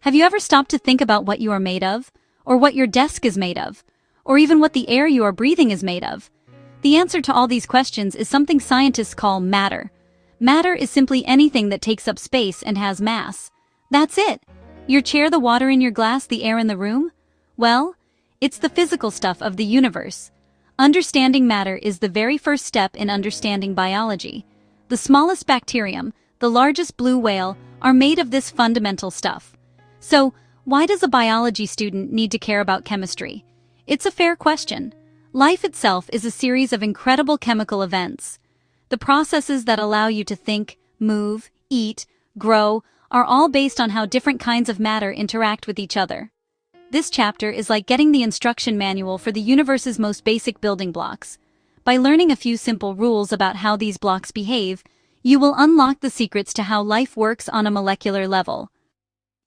Have you ever stopped to think about what you are made of? Or what your desk is made of? Or even what the air you are breathing is made of? The answer to all these questions is something scientists call matter. Matter is simply anything that takes up space and has mass. That's it. Your chair, the water in your glass, the air in the room? Well, it's the physical stuff of the universe. Understanding matter is the very first step in understanding biology. The smallest bacterium, the largest blue whale, are made of this fundamental stuff. So, why does a biology student need to care about chemistry? It's a fair question. Life itself is a series of incredible chemical events. The processes that allow you to think, move, eat, grow, are all based on how different kinds of matter interact with each other. This chapter is like getting the instruction manual for the universe's most basic building blocks. By learning a few simple rules about how these blocks behave, you will unlock the secrets to how life works on a molecular level.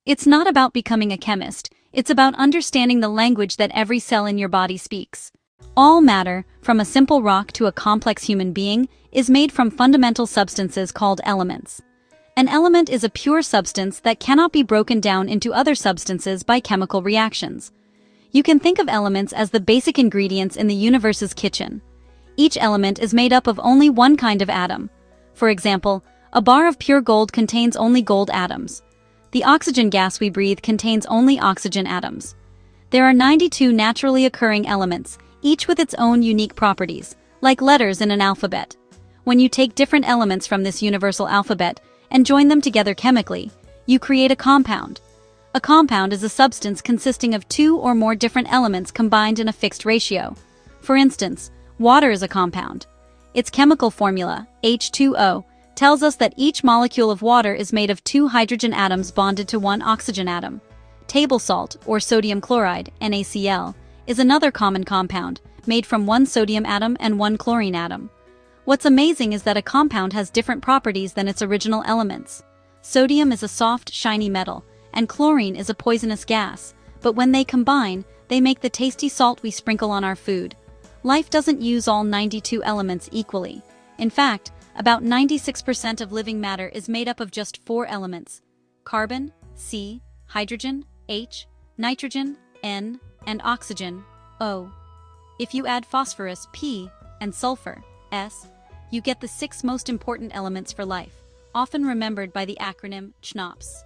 It's not about becoming a chemist, it's about understanding the language that every cell in your body speaks. All matter, from a simple rock to a complex human being, is made from fundamental substances called elements. An element is a pure substance that cannot be broken down into other substances by chemical reactions. You can think of elements as the basic ingredients in the universe's kitchen. Each element is made up of only one kind of atom. For example, a bar of pure gold contains only gold atoms. The oxygen gas we breathe contains only oxygen atoms. There are 92 naturally occurring elements, each with its own unique properties, like letters in an alphabet. When you take different elements from this universal alphabet and join them together chemically, you create a compound. A compound is a substance consisting of two or more different elements combined in a fixed ratio. For instance, water is a compound. Its chemical formula, H2O, tells us that each molecule of water is made of two hydrogen atoms bonded to one oxygen atom. Table salt, or sodium chloride, NaCl, is another common compound, made from one sodium atom and one chlorine atom. What's amazing is that a compound has different properties than its original elements. Sodium is a soft, shiny metal, and chlorine is a poisonous gas, but when they combine, they make the tasty salt we sprinkle on our food. Life doesn't use all 92 elements equally. In fact, about 96% of living matter is made up of just 4 elements: carbon, C, hydrogen, H, nitrogen, N, and oxygen, O. If you add phosphorus, P, and sulfur, S, you get the 6 most important elements for life, often remembered by the acronym CHNOPS.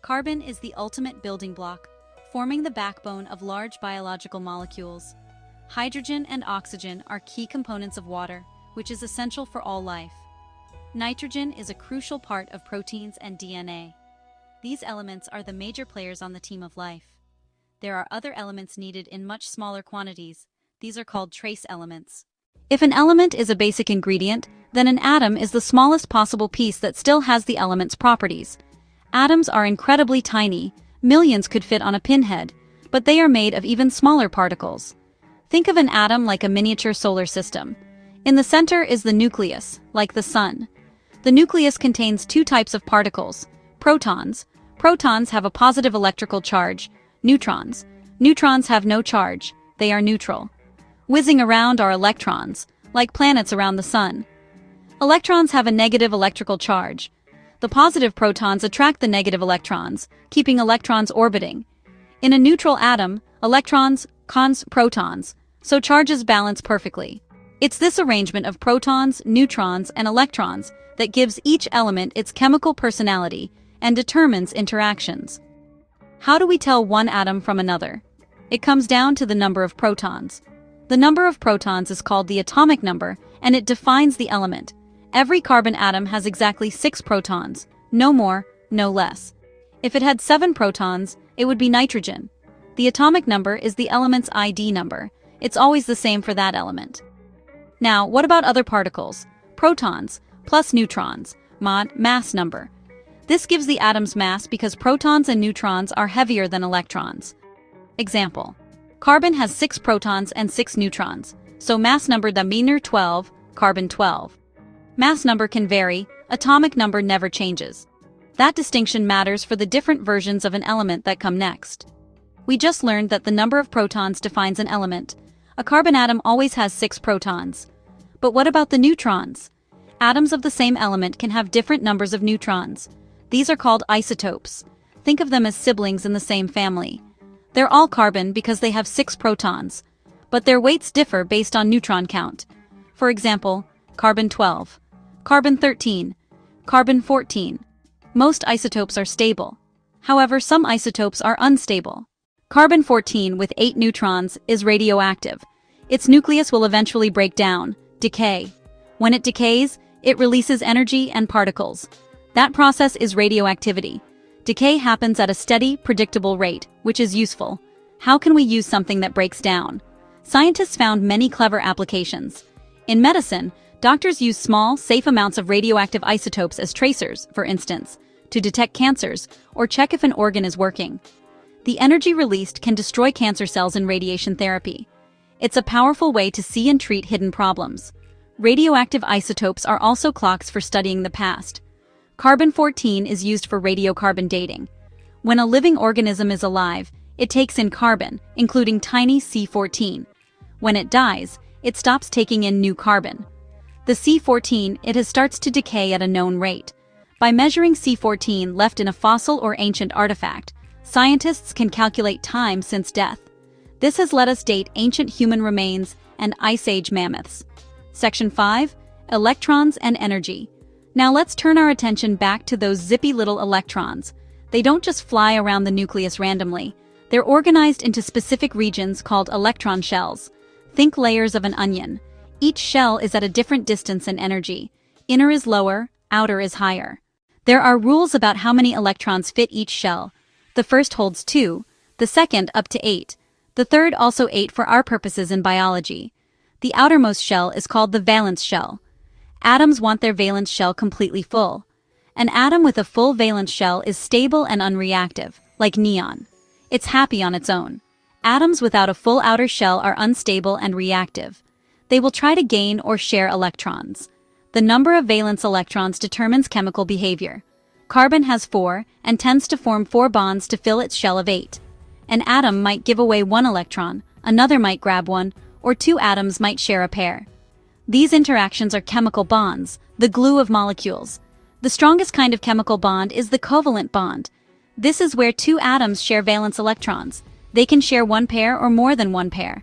Carbon is the ultimate building block, forming the backbone of large biological molecules. Hydrogen and oxygen are key components of water, which is essential for all life. Nitrogen is a crucial part of proteins and DNA. These elements are the major players on the team of life. There are other elements needed in much smaller quantities. These are called trace elements. If an element is a basic ingredient, then an atom is the smallest possible piece that still has the element's properties. Atoms are incredibly tiny, millions could fit on a pinhead, but they are made of even smaller particles. Think of an atom like a miniature solar system. In the center is the nucleus, like the sun. The nucleus contains 2 types of particles: protons. Protons have a positive electrical charge. Neutrons. Neutrons have no charge, they are neutral. Whizzing around are electrons, like planets around the sun. Electrons have a negative electrical charge. The positive protons attract the negative electrons, keeping electrons orbiting. In a neutral atom, electrons, cons, protons, so charges balance perfectly. It's this arrangement of protons, neutrons, and electrons that gives each element its chemical personality and determines interactions. How do we tell one atom from another? It comes down to the number of protons. The number of protons is called the atomic number, and it defines the element. Every carbon atom has exactly 6 protons, no more, no less. If it had 7 protons, it would be nitrogen. The atomic number is the element's ID number. It's always the same for that element. Now, what about other particles? Protons, plus neutrons, mod, mass number. This gives the atom's mass because protons and neutrons are heavier than electrons. Example: carbon has 6 protons and 6 neutrons, so mass number the meaner 12, carbon 12. Mass number can vary, atomic number never changes. That distinction matters for the different versions of an element that come next. We just learned that the number of protons defines an element. A carbon atom always has 6 protons. But what about the neutrons? Atoms of the same element can have different numbers of neutrons. These are called isotopes. Think of them as siblings in the same family. They're all carbon because they have 6 protons, but their weights differ based on neutron count. For example, carbon-12, carbon-13, carbon-14. Most isotopes are stable. However, some isotopes are unstable. Carbon-14 with 8 neutrons is radioactive. Its nucleus will eventually break down, decay. When it decays, it releases energy and particles. That process is radioactivity. Decay happens at a steady, predictable rate, which is useful. How can we use something that breaks down? Scientists found many clever applications. In medicine, doctors use small, safe amounts of radioactive isotopes as tracers, for instance, to detect cancers or check if an organ is working. The energy released can destroy cancer cells in radiation therapy. It's a powerful way to see and treat hidden problems. Radioactive isotopes are also clocks for studying the past. Carbon-14 is used for radiocarbon dating. When a living organism is alive, it takes in carbon, including tiny C14. When it dies, it stops taking in new carbon. The C14 starts to decay at a known rate. By measuring C14 left in a fossil or ancient artifact, scientists can calculate time since death. This has let us date ancient human remains and Ice Age mammoths. Section 5. Electrons and energy. Now let's turn our attention back to those zippy little electrons. They don't just fly around the nucleus randomly. They're organized into specific regions called electron shells. Think layers of an onion. Each shell is at a different distance in energy. Inner is lower, outer is higher. There are rules about how many electrons fit each shell. The first holds 2, the second up to 8, the third also 8 for our purposes in biology. The outermost shell is called the valence shell. Atoms want their valence shell completely full. An atom with a full valence shell is stable and unreactive, like neon. It's happy on its own. Atoms without a full outer shell are unstable and reactive. They will try to gain or share electrons. The number of valence electrons determines chemical behavior. Carbon has 4 and tends to form 4 bonds to fill its shell of 8. An atom might give away 1 electron, another might grab one, or 2 atoms might share a pair. These interactions are chemical bonds, the glue of molecules. The strongest kind of chemical bond is the covalent bond. This is where 2 atoms share valence electrons. They can share 1 pair or more than 1 pair.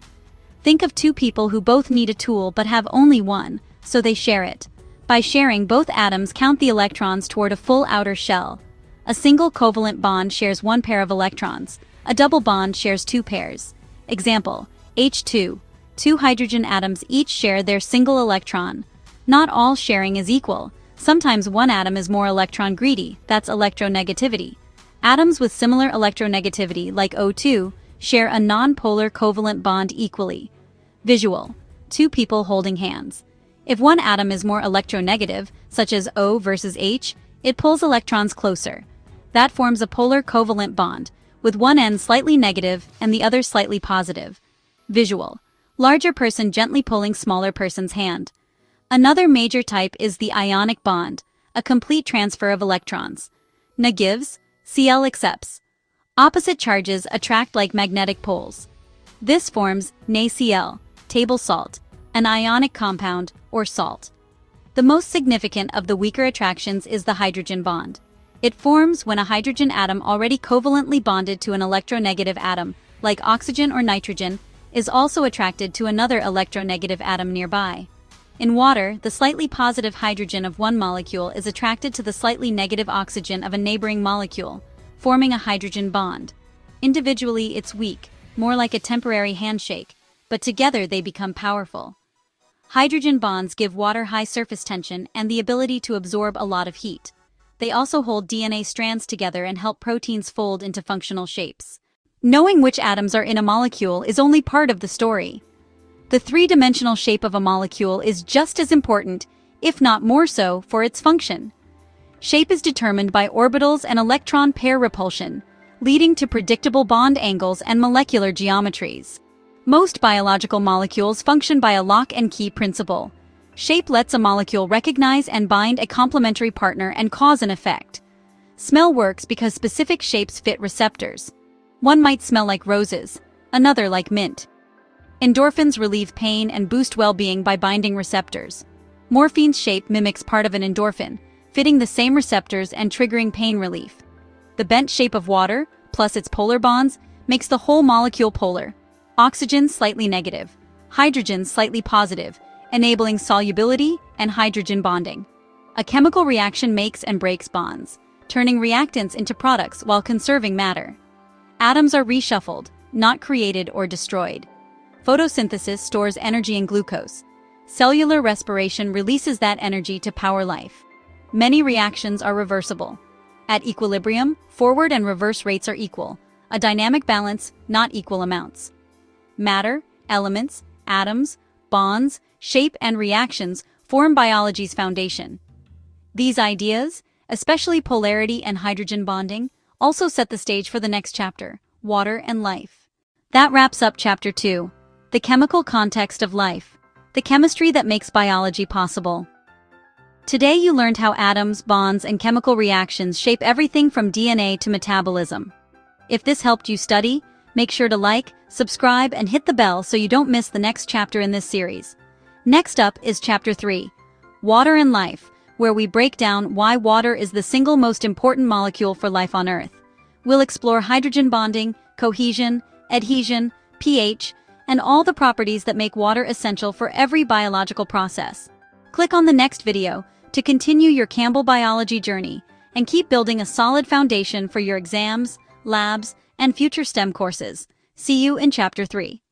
Think of 2 people who both need a tool but have only one, so they share it. By sharing, both atoms count the electrons toward a full outer shell. A single covalent bond shares 1 pair of electrons. A double bond shares 2 pairs. Example, H2. 2 hydrogen atoms each share their single electron. Not all sharing is equal. Sometimes one atom is more electron greedy, that's electronegativity. Atoms with similar electronegativity, like O2, share a nonpolar covalent bond equally. Visual. 2 people holding hands. If one atom is more electronegative, such as O versus H, it pulls electrons closer. That forms a polar covalent bond, with one end slightly negative and the other slightly positive. Visual. Larger person gently pulling smaller person's hand. Another major type is the ionic bond, a complete transfer of electrons. Na gives, Cl accepts. Opposite charges attract like magnetic poles. This forms NaCl, table salt, an ionic compound, or salt. The most significant of the weaker attractions is the hydrogen bond. It forms when a hydrogen atom already covalently bonded to an electronegative atom, like oxygen or nitrogen, is also attracted to another electronegative atom nearby. In water, the slightly positive hydrogen of one molecule is attracted to the slightly negative oxygen of a neighboring molecule, forming a hydrogen bond. Individually, it's weak, more like a temporary handshake, but together they become powerful. Hydrogen bonds give water high surface tension and the ability to absorb a lot of heat. They also hold DNA strands together and help proteins fold into functional shapes. Knowing which atoms are in a molecule is only part of the story. The three-dimensional shape of a molecule is just as important, if not more so, for its function. Shape is determined by orbitals and electron pair repulsion, leading to predictable bond angles and molecular geometries. Most biological molecules function by a lock and key principle. Shape lets a molecule recognize and bind a complementary partner and cause an effect. Smell works because specific shapes fit receptors. One might smell like roses, another like mint. Endorphins relieve pain and boost well-being by binding receptors. Morphine's shape mimics part of an endorphin, fitting the same receptors and triggering pain relief. The bent shape of water, plus its polar bonds, makes the whole molecule polar. Oxygen slightly negative, hydrogen slightly positive, enabling solubility and hydrogen bonding. A chemical reaction makes and breaks bonds, turning reactants into products while conserving matter. Atoms are reshuffled, not created or destroyed. Photosynthesis stores energy in glucose. Cellular respiration releases that energy to power life. Many reactions are reversible. At equilibrium, forward and reverse rates are equal, a dynamic balance, not equal amounts. Matter, elements, atoms, bonds, shape, and reactions form biology's foundation. These ideas, especially polarity and hydrogen bonding, also set the stage for the next chapter, water and life. That wraps up Chapter 2, the chemical context of life, the chemistry that makes biology possible. Today you learned how atoms, bonds, and chemical reactions shape everything from DNA to metabolism. If this helped you study, make sure to like, subscribe, and hit the bell so you don't miss the next chapter in this series. Next up is Chapter 3, Water and Life, where we break down why water is the single most important molecule for life on Earth. We'll explore hydrogen bonding, cohesion, adhesion, pH, and all the properties that make water essential for every biological process. Click on the next video to continue your Campbell Biology journey and keep building a solid foundation for your exams, labs, and future STEM courses. See you in Chapter 3.